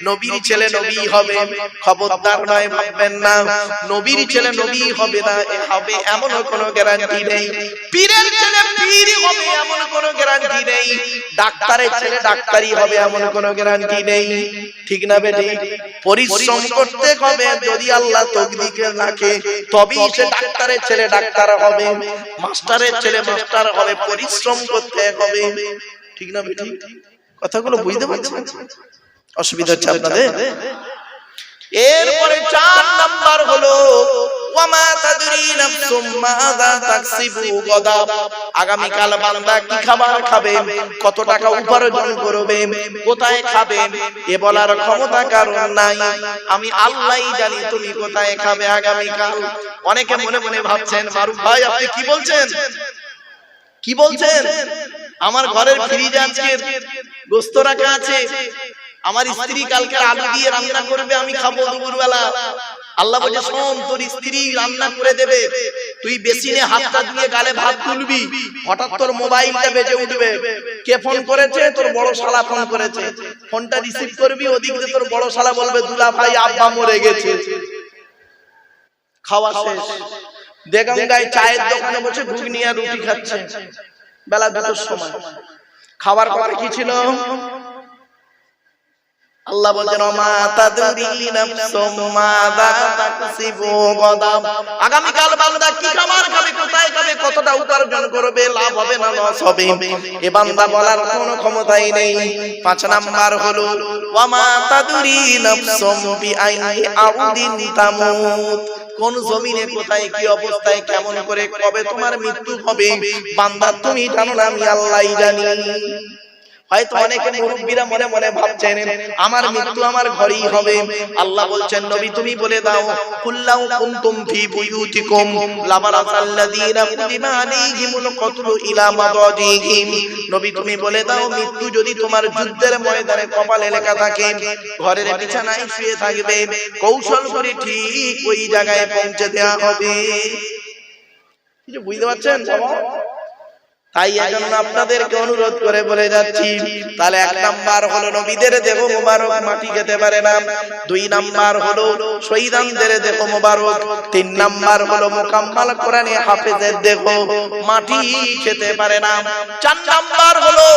নবীর ছেলে নবী হবে, খবরদার নয়, ভাববেন না নবীর ছেলে নবী হবে না, হবে এমন কোনো গ্যারান্টি নেই। পীরের ছেলে পীর হবে এমন কোনো গ্যারান্টি নেই। ডাক্তারের ছেলে ডাক্তারি হবে এমন কোনো গ্যারান্টি নেই, ঠিক না বেটি? পরিশ্রম করতে হবে, যদি আল্লাহ তকদিরে রাখে তবেই সে ডাক্তারের ছেলে ডাক্তার হবে, মাস্টারের ছেলে মাস্টার হবে, পরিশ্রম করতে হবে, ঠিক না বেটি? কথাগুলো বুঝতে পারছেন? অসুবিধা হচ্ছে আপনাদের? এরপরে 4 নাম্বার হলো ওয়ামা তাদরি নাফসুম মাযা তাকসিবু গাদা, আগামী কাল বান্দা কি খাবার খাবে, কত টাকা উপার্জন করবে, কোথায় খাবে, এ বলার ক্ষমতা কারণ নাই। আমি আল্লাহই জানি তুমি কোথায় খাবে আগামী কাল। অনেকে মনে মনে ভাবছেন মারুফ ভাই আপনি কি বলছেন, কি বলছেন? আমার ঘরের ফ্রিজে আজকে গোশত রাখা আছে, আমার স্ত্রী কালকে আলু দিয়ে রান্না করবে, আমি খাবো দুপুরবেলা। আল্লাহ বলে শোন, তোর স্ত্রী রান্না করে দেবে, তুই বেসিনে হাতটা দিয়ে গালে ভাত তুলবি, হঠাৎ তোর মোবাইলটা বেজে উঠবে, কে ফোন করেছে? তোর বড় শালা ফোন করেছে। ফোনটা রিসিভ করবি, ওদিকে তোর বড় শালা বলবে দুলা ভাই আব্বা মরে গেছে। খাওয়া শেষ, দেগঙ্গায় চায়ের দোকানে বসে ঘুগনি আর রুটি খাচ্ছে বেলা 2টার সময়। খাবার কথা কি ছিল? আল্লাহ বলেন মা তাদরি নাফসুম মাযা তাকসিবু গাদা, আগামী কাল বান্দা কি খাবার খাবে, কোথায় খাবে, কত কতটা উপার্জন করবে, লাভ হবে না লস হবে, এ বান্দা বলার কোনো ক্ষমতাই নেই। 5 নাম্বার হলো ওয়ামা তাদরি নাফসুম বিআইয়ি আরদিন তামুত, কোন জমিনে কোথায় কি অবস্থায় কেমন করে কবে তোমার মৃত্যু হবে বান্দা তুমি জানো না, আমি আল্লাহই জানি। হয়তো অনেকে মুরব্বীরা মনে মনে ভাবছেন আমার মৃত্যু আমার ঘরেই হবে। আল্লাহ বলছেন নবী তুমি বলে দাও কুল্লাউ কুনতুম ফি বুয়ুতিকুম লাবারাসাল্লাযীনা কুতিবা আলাইহিমুল কতলু ইলা মাদাজিহিম, নবী তুমি বলে দাও মৃত্যু যদি তোমার যুদ্ধের ময়দানে কপালে লেখা থাকে ঘরের বিছানায় শুয়ে থাকবে, কৌশল করে ঠিক ওই জায়গায় পৌঁছে দেওয়া হবে। কিছু বুঝতে পারছেন বাবা? তাই এজন্য আপনাদেরকে অনুরোধ করে বলে যাচ্ছি, তাহলে 1 নাম্বার হলো নবীদের দেহ মোবারক মাটি খেতে পারে না, 2 নাম্বার হলো শহীদানদের দেহ মোবারক, 3 নাম্বার হলো মুকাম্মাল কোরআনে হাফেজের দেহ মাটি খেতে পারে না, 4 নাম্বার হলো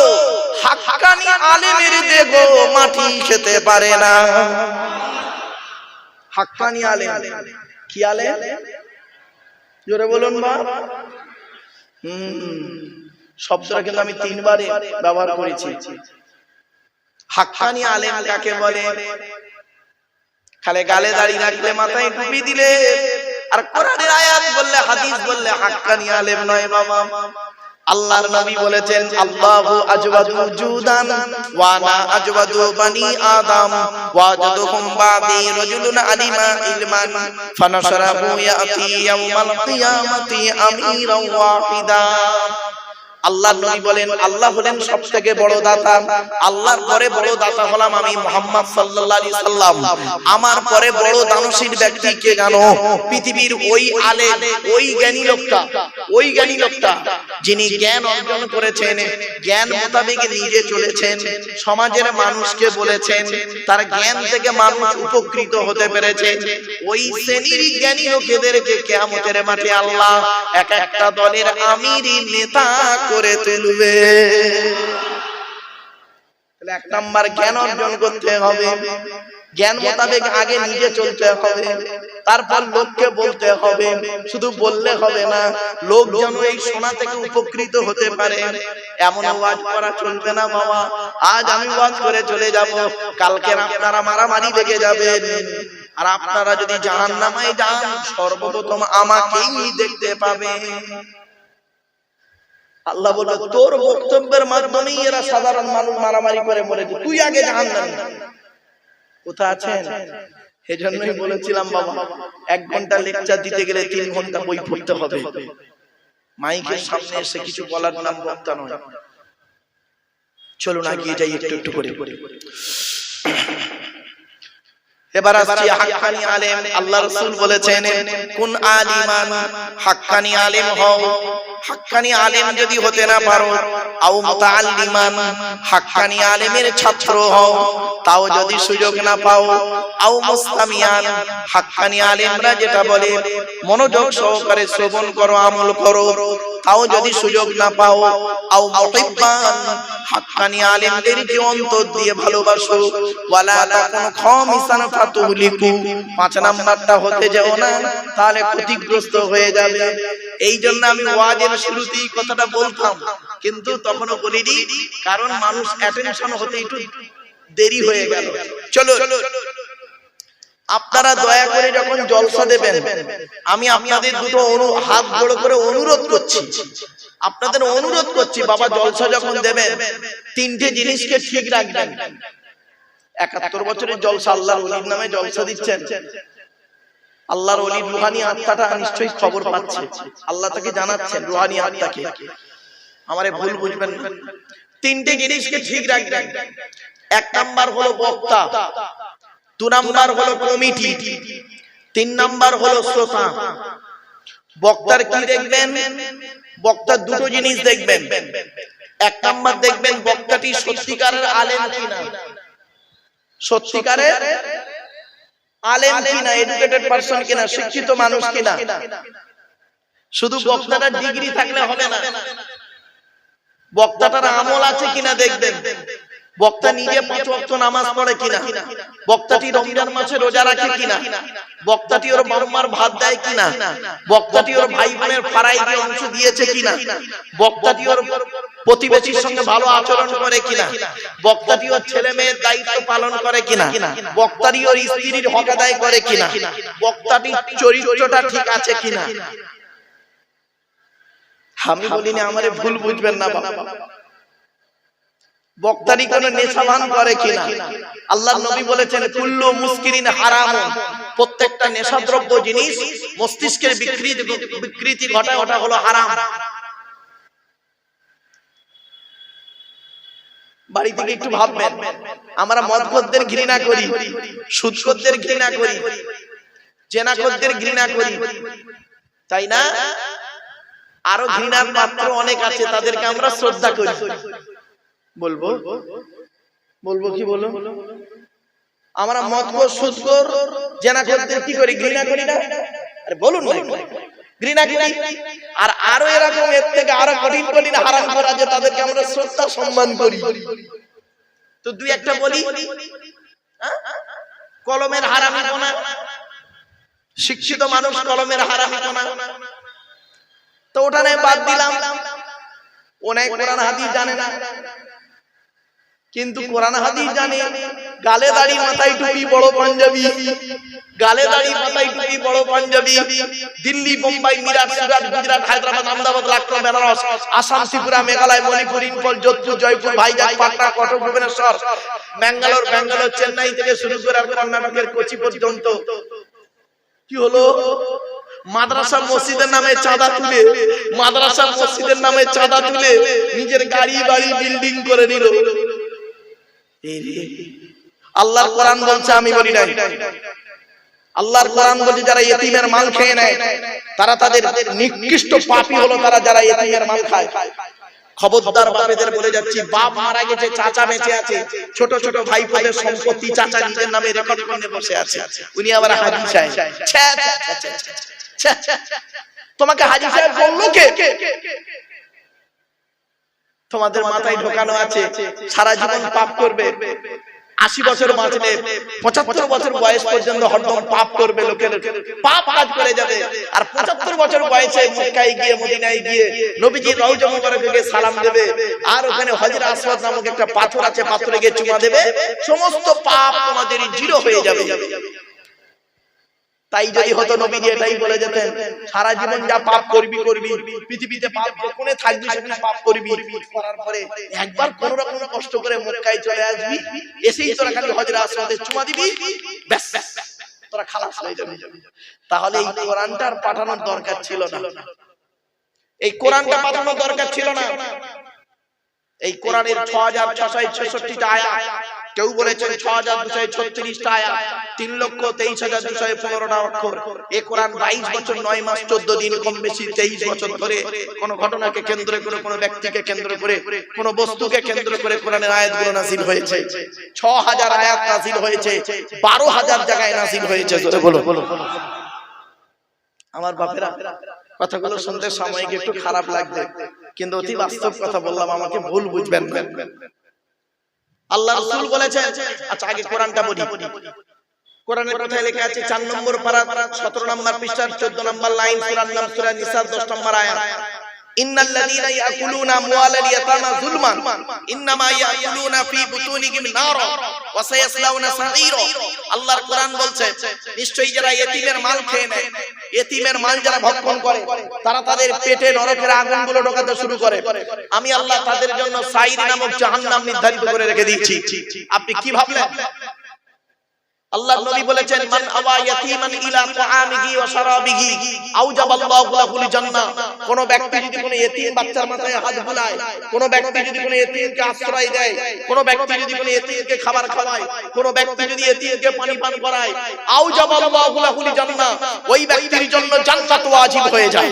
হাক্কানি আলেমের দেহ মাটি খেতে পারে না। হাক্কানি আলেম কি আলেম? জোরে বলুন মা। শব্দটা কিন্তু আমি 3 বারে ব্যবহার করেছি। হাক্কানি আলেম কাকে বলে? খালে গালে দাড়ি রাখলে মাথায় টুপি দিলে আর কোরআনের আয়াত বললে হাদিস বললে হাক্কানি আলেম নয় বাবা। আল্লাহর নবী বলেছেন আল্লাহু আজওয়াদু জুদান ওয়া আনা আজওয়াদু বানি আদম ওয়াজদুহুম বাদি রাজুলুন আলিমা ইলমান ফানাশরাহু ইয়াতি ইয়াউমাল কিয়ামাতি আমিরান ওয়াহিদা। আল্লাহর নবী বলেন আল্লাহ হলেন সবথেকে বড় দাতা, আল্লাহর পরে বড় দাতা হলাম আমি মুহাম্মদ সাল্লাল্লাহু আলাইহি সাল্লাম। আমার পরে বড় দানশীল ব্যক্তি কে জানো? পৃথিবীর ওই আলেম, ওই জ্ঞানী লোকটা যিনি জ্ঞান অর্জন করেছেন, জ্ঞান মোতাবেক নিজে চলেছেন, সমাজের মানুষকে বলেছেন, তার জ্ঞান থেকে মানুষ উপকৃত হতে পেরেছে, ওই শ্রেণীর জ্ঞানী লোকেদেরকে কিয়ামতের মাঠে আল্লাহ এক একটা দলের আমির নেতা করে তুলবে। 1 নাম্বার জ্ঞান অর্জন করতে হবে, জ্ঞান মোতাবেক আগে নিজে চলতে হবে, তারপর লোককে বলতে হবে। শুধু বললে হবে না, লোক যেন এই শোনা থেকে উপকৃত হতে পারে এমন ওয়াজ করা চলবে না বাবা। আজ আমি ওয়াজ করে চলে যাব, কালকে আপনারা মারামারি লেগে যাবেন, আর আপনারা যদি জাহান্নামে যান সর্বপ্রথম আমাকেই দেখতে পাবেন। আল্লাহ বলে তোর বক্তব্যের মাধ্যমেই এরা সাধারণ মানুষ মারামারি করে মরে যায়, তুই আগে জাহান্নামে। কোথায় আছেন? এজন্যই বলেছিলাম বাবা 1 ঘন্টা লেকচার দিতে গেলে 3 ঘন্টা বই পড়তে হবে। মাইকের সামনে এসে কিছু বলার নাম বক্তা নয়। চলুন এগিয়ে যাই একটু একটু করে। এবার আসছি হাক্কানি আলেম। আল্লাহ রাসূল বলেছেন কোন আলিমান, হাক্কানি আলেম হও। হাক্কানি আলেম যদি হতে না পারো, আও মুতাআল্লিমান, হাক্কানি আলেমের ছাত্র হও, তাও যদি সুযোগ না পাও, আও মুস্তামিয়ান, হাক্কানি আলেমরা যেটা বলে মনোযোগ সহকারে শ্রবণ করো, আমল করো, তাও যদি সুযোগ না পাও, আও মুহিব্বান, হাক্কানি আলেমদেরকে অন্তর দিয়ে ভালোবাসো, ওয়ালা তাকুন খামিসান ফাতুহলিকু, 5 নাম্বারটা হতে যাও না, তাহলে ক্ষতিগ্রস্ত হয়ে যাবে। এই জন্য আমি ওয়াজের শুরুতেই কথাটা বলতাম, কিন্তু তখনও বলিনি, কারণ মানুষ অ্যাটেনশন হতে একটু দেরি হয়ে গেল। চলো আপনারা দয়া করে যখন জলসা দেবেন, আমি আপনাদের দুটো হাত জোড় করে অনুরোধ করছি, আপনাদের অনুরোধ করছি বাবা জলসা যখন দেবেন 3টে জিনিসকে ঠিক রাখবেন। 71 বছরের জলসা, আল্লাহর ওলির নামে জলসা দিচ্ছেন, আল্লাহর ওলির রুহানি আত্মাটা নিশ্চয়ই খবর পাচ্ছে, আল্লাহ তাকে জানাচ্ছেন রুহানি আত্মাকে, আমারে ভুল বুঝবেন না। 3টে জিনিসকে ঠিক রাখবেন। 1 নাম্বার হলো বক্তা, 2 নাম্বার হলো কমিটি, 3 নাম্বার হলো শ্রোতা। বক্তার কি দেখবেন? বক্তার দুটো জিনিস দেখবেন। 1 নাম্বার দেখবেন বক্তাটি সত্যিকারের আলেম কিনা, সত্যিকারের আলেম কিনা, এডুকেটেড পারসন কিনা, শিক্ষিত মানুষ কিনা। শুধু বক্তাটার ডিগ্রি থাকলে হবে না, বক্তাটার আমল আছে কিনা দেখবেন। বক্তা নিজে 5 ওয়াক্ত নামাজ পড়ে কিনা, বক্তাটি রমজান মাসে রোজা রাখে কিনা, বক্তাটি ওর বাবা-মার ভাত দেয় কিনা, বক্তাটি ওর ভাই বোনের ফারাই দিয়ে অংশ দিয়েছে কিনা, বক্তাটি ওর প্রতিবেশীর সঙ্গে ভালো আচরণ করে কিনা, বক্তাটি ওর ছেলে মেয়ের দায়িত্ব পালন করে কিনা, বক্তাটি ওর স্ত্রীর হক আদায় করে কিনা, বক্তাটির চরিত্রটা ঠিক আছে কিনা। আমি বলিনি আমারে ভুল বুঝবেন না বাবা, বক্তারি কোন নেশাভান করে কিনা। আল্লাহর নবী বলেছেন কুল্লু মুস্কিরিন হারাম, প্রত্যেকটা নেশাদ্রব্য জিনিস মস্তিষ্কের বিকৃতি ঘটায়, ওটা হলো হারাম। বাড়ি থেকে একটু ভাববেন, আমরা মদখোরদের ঘৃণা করি, সুদখোরদের ঘৃণা করি, জেনাখোরদের ঘৃণা করি, তাই না? আরো ঘৃণার পাত্র অনেক আছে, তাদেরকে আমরা শ্রদ্ধা করি। বলবো বলবো কি বলো, আমরা মদখোর সুদখোর জেনাখোরদের কি করি? ঘৃণা করি না? আরে বলুন না, ঘৃণা করি। আর আরো এরকম এর থেকে আরো কঠিন কঠিন হারাম করা যে তাদেরকে আমরা শ্রদ্ধা সম্মান করি। তো দুই একটা বলি, কলমের হারামি কোনা, শিক্ষিত মানুষ কলমের হারামি কোনা, তো ওটা নয় বাদ দিলাম। অনেক কোরআন হাদিস জানে না, কিন্তু কোরআন হাদিস জানে। গালে দাড়ি মাথায় টুপি বড় পাঞ্জাবি, গালে দাড়ি মাথায় টুপি বড় পাঞ্জাবি, দিল্লি বোম্বাই মিরাট সুরাট গুজরাট হায়দ্রাবাদ আহমেদাবাদ লখনউ বেনারস আসাম ত্রিপুরা মেঘালয় মণিপুর ইম্ফল যোধপুর জয়পুর ভাইজাগ পাটনা কটক ভুবনেশ্বর ব্যাঙ্গালোর চেন্নাই থেকে শুরু করে কর্ণাটকের কোচি পর্যন্ত কি হলো? মাদ্রাসা মসজিদের নামে চাঁদা তুলে, মাদ্রাসা মসজিদের নামে চাঁদা তুলে নিজের গাড়ি বাড়ি বিল্ডিং করে নিল। আল্লাহর কোরআন বলছে, আমি বলি নাই, আল্লাহর কোরআন বলছে যারা ইতিমের মাল খেয়ে নেয় তারা তাদের নিকৃষ্ট পাপী হলো, তারা যারা ইতিমের মাল খায়। খবরদার বাপেদের বলে যাচ্ছি, বাপ মারা গেছে, চাচা বেঁচে আছে, ছোট ছোট ভাইপোদের সম্পত্তি চাচা নিজের নামে রেকর্ড করে বসে আছে, উনি আবার হাজি সাহেব। তোমাকে হাজি সাহেব বললো কে? তোমাদের মাথায় ঢোকানো আছে সারা জীবন পাপ করবে, 80 বছর বাঁচলে 75 বছর বয়স পর্যন্ত হরদম পাপ করবে, লোকের পাপ কাজ করে যাবে। আর 75 বছর বয়সে মক্কায় গিয়ে মদিনায় গিয়ে নবীজির রওজা মুবারকে গিয়ে সালাম দেবে, আর ওখানে হজরে আসওয়াদ নামক একটা পাথর আছে, পাথরে গিয়ে চুমা দেবে, সমস্ত পাপ তোমাদের জিরো হয়ে যাবে। তাই যদি হতো নবীজি এটাই বলে যেতেন, সারা জীবন যা পাপ করবি করবি, পৃথিবীতে পাপ যখনই থাকবি সেখানে পাপ করবি, করার পরে একবার কোন রকম কষ্ট করে মক্কায় চলে আসবি, এসেই তোরা খালি হজরে আসওয়াদে চুমা দিবি, ব্যাস তোরা খালাস হয়ে যাবি। তাহলে এই কোরআনটার পাঠানোর দরকার ছিল না, এই কোরআনটা পাঠানোর দরকার ছিল না। এই কোরআনের 6666টা আয়াত, কেউ বলেছেন 6236টা আয়াত, 3,23,215টা অক্ষর। এই কোরআন 22 বছর 9 মাস 14 দিন, কম বেশি 23 বছর ধরে কোন ঘটনাকে কেন্দ্র করে, কোন ব্যক্তিকে কেন্দ্র করে, কোন বস্তুকে কেন্দ্র করে কোরআনের আয়াতগুলো নাযিল হয়েছে। 6000 আয়াত নাযিল হয়েছে, 12,000 জায়গায় নাযিল হয়েছে। বলো আমার বাপেরা, কথাগুলো শুনতে সাময়িক একটু খারাপ লাগবে, কিন্তু অতি বাস্তব কথা বললাম, আমাকে ভুল বুঝবেন না। আল্লাহ রাসূল বলেছেন, আচ্ছা আগে কোরআনটা বলি। কোরআনের কথায় লেখা আছে 4 নম্বর পারা 17 নম্বর পৃষ্ঠার 14 নম্বর লাইন, সূরার নাম সূরা নিসা 10 নম্বর আয়াত। ইন্নাল্লাযীনা ইয়াকুলুনা আমওয়ালাল ইয়াতামা যুলমান ইন্নামা ইয়াকুলুনা ফি বুতুনিহিম নারা ওয়া সায়াসলাউনা সাঈরা। আল্লাহর কোরআন বলছে, নিশ্চয়ই যারা ইতিমের মাল খেয়ে নেয়, ইতিমের মাল যারা ভক্ষণ করে, তারা তাদের পেটে নরকের আগুনগুলো ঢোকাতে শুরু করে। আমি আল্লাহ তাদের জন্য সাঈর নামক জাহান্নাম নির্ধারিত করে রেখে দিয়েছি। আপনি কি ভাবলেন? আল্লাহর নবী বলেছেন, মান আওয়া ইয়াতীমান ইলা তাআমিহি ওয়া শারাবিহি আওজাবাল্লাহু লাহুল জান্নাহ। কোন ব্যক্তি যদি কোন ইতিম বাচ্চার মাথায় হাত বুলায়, কোন ব্যক্তি যদি কোন ইতিমকে আশ্রয় দেয়, কোন ব্যক্তি যদি কোন ইতিমকে খাবার খাওয়ায়, কোন ব্যক্তি যদি ইতিমকে পানি পান করায়, আওজাবাল্লাহু লাহুল জান্নাহ, ওই ব্যক্তির জন্য জান্নাত ওয়াজিব হয়ে যায়।